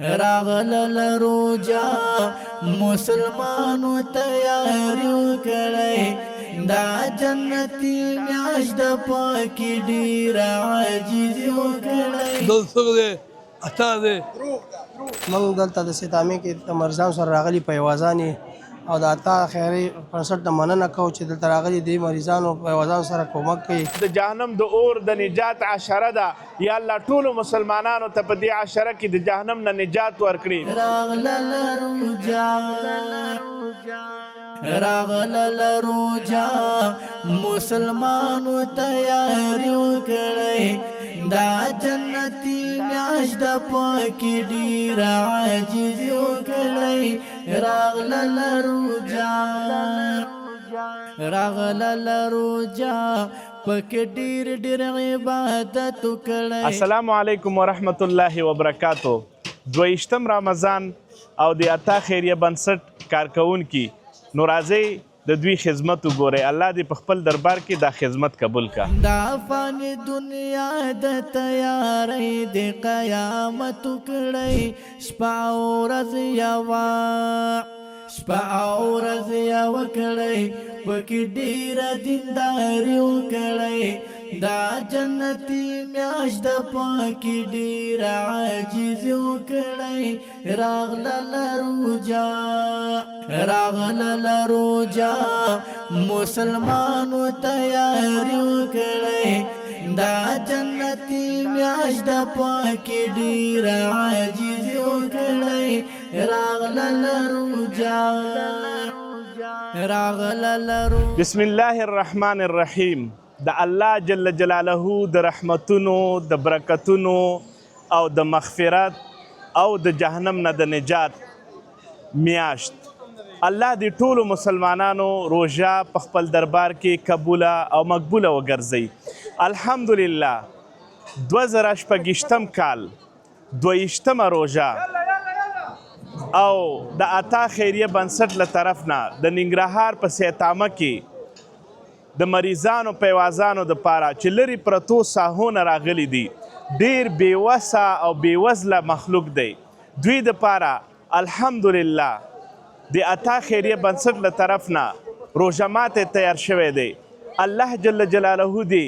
راغلل روجا مسلمانو تیاریو کړی دا جنتی میاش د پاکی ډیر عاجزیو کړی دلته اتا ده موږ دلته د ستامي کې د مرزان سره راغلي په یوازاني او د اتا خیري پرسټ د مننه کو چې دلته راغلي د مریضانو په یوازان سره کومک کوي د جهنم د اور د نجات عشره ده یا الله ټول مسلمانانو ته په دې عشره کې د جهنم نه نجات ورکړي راغلل روجا مسلمانو تیاریو کړی دا جنتی میاش د پاکی ډیر عاجزیو کړی راغلل روجا پکې ډیر عبادت کړی. السلام علیکم ورحمت الله وبرکاتو. 22 رمضان او د عطا خیریه بنسټ کارکونکي نو راځئ د دوی خدمت وګورئ. الله دې په خپل دربار کې دا خدمت قبول کړه. دا فانی دنیا د تیارې د قیامت کړی شپه او ورځ یوه کړی پکې ډېره دینداري وکړی دا جنتي میاشت د پاکي ډېره عاجزي وکړی راغلل روجا مسلمانو تیاری وکړی دا جنتي میاشت د پاکي ډېره عاجزي وکړی راغلل روجا. بسم الله الرحمن الرحیم. د الله جل جلاله د رحمتونو د برکتونو او د مغفرت او د جهنم نه د نجات میاشت الله دې ټولو مسلمانانو روژه په خپل دربار کې قبوله او مقبوله وګرځوي. الحمدلله 2018 کال 22 روژه او د عطا خیریه بنسټ له طرف نه د ننګرهار په سیتامه کې د مریضانو پیوازانو دپاره چې لرې پرتو ساحو نه راغلي دي ډېر بېوسه او بېوزله مخلوق دی دوی دپاره الحمدلله د عطا خیریه بنسټ له طرف نه روژه ماتې تیار شوی دی. الله جل جلاله دی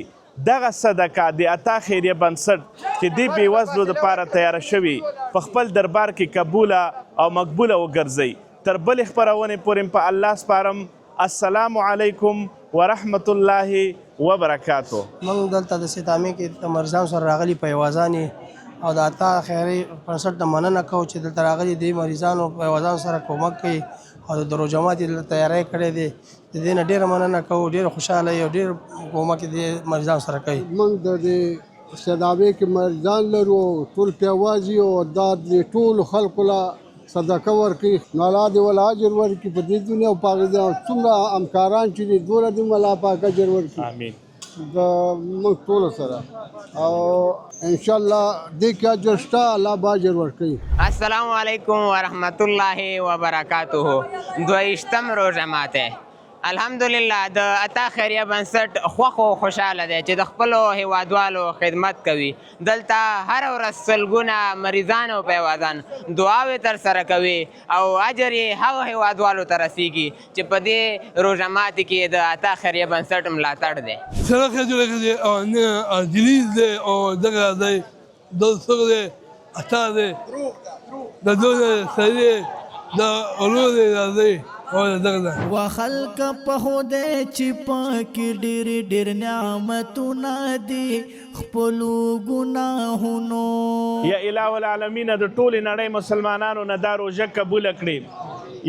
دغه صدقه د عطا خیریه بنسټ چې دې بېوزلو دپاره تیاره شوي په خپل دربار کې قبوله او مقبوله وګرځئ. تر بلې خپرونې پورې په الله سپارم. السلام علیکم ورحمت الله وبرکاتو. موږ دلته د ستامي کې د مرزان سره راغلي په یوازاني او د اتا خیري پرسټ د مننه کو چې دلته راغلي د مریضانو په یوازان سره کومک کوي او د روژه ماتې تیاری کړی دی. د دې نه ډېره مننه کوو، ډېر خوشحاله یو، ډېر کومک د مریضانو سره کوي. موږ د دې ستامي کې مریضان لرو ټول پیوازي او دا د ټولو خلکو له صدقه ورکوي نو الله دې ول اجر ورکړي په دې دنیا او په هغې څومره همکاران چې دي دوله دې هم الله پاک اجر ورکړي آمین. د موږ ټولو سره او انشاءالله دې کې اجر شته الله به اجر ورکوي. السلام علیکم ورحمت الله وبرکاتہ. 22 روژه ماته الحمدلله د عطا خیریه بنسټ خوښ او خوشحاله دی چې د خپلو هیوادوالو خدمت کوي. دلته هره ورځ سلګونه مریضان او پیوازان دعاوې ترسره کوي او اجر یې هغو هیوادوالو ته رسیږي چې په دې روژه ماتې کې د عطا خیریه بنسټ ملاتړ دی. سره جوړه دی او نه جلیز دی او دغه دی دلته دی اتا دی د دوه سړي د اولو دی وخلق په خوده چې پاکی ډېر نعمتونه دي خپلو ګناهونو. یا اله العالمین د ټولې نړۍ مسلمانانو نه دا روژه قبوله کړي.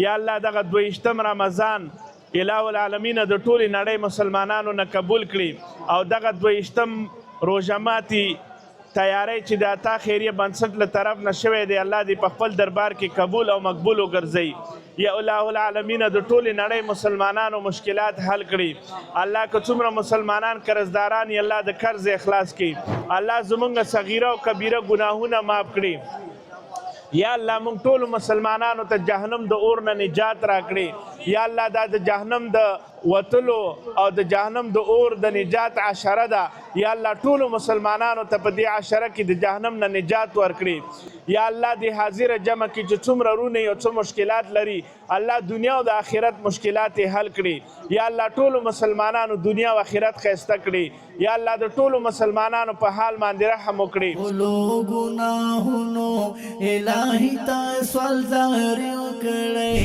یا الله دغه 22 رمضان اله العالمین د ټولې نړۍ مسلمانانو نه قبول کړي او دغه 22 روژه ماتې تیاری چې د عطا خیریه بنسټ له طرف نه شوی دی الله دې په خپل دربار کې قبول او مقبول وګرځوي. یا الله العالمین د ټولې نړۍ مسلمانانو مشکلات حل کړي. الله که څومره مسلمانان قرضداران یې الله د قرض اخلاص کړي. الله زمونږ صغیره او کبیره ګناهونه معاف کړي. یا الله موږ ټولو مسلمانانو ته جهنم د اور نه نجات راکړي. یا الله دا د جهنم د وتلو او د جهنم د اور د نجات عشره ده. یا الله ټولو مسلمانانو ته په دې عشره کې د جهنم نه نجات ورکړي. یا الله دې حاضره جمع کې چې څومره رونه او څو مشکلات لري الله دنیا او د آخرت مشکلات حل کړي. یا الله ټولو مسلمانانو دنیا او آخرت ښایسته کړي. یا الله د ټولو مسلمانانو په حال باندې رحم وکړي. ټولو ګناهونو الهي ته سوال زاري وکړئ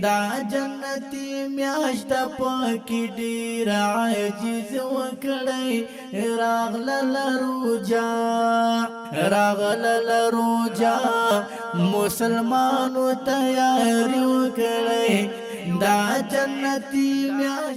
دا جنتي میاشت پکې ډېر عاجز وکړئ راغله روجا مسلمانو تیاری وکړئ دا جنتي میاشت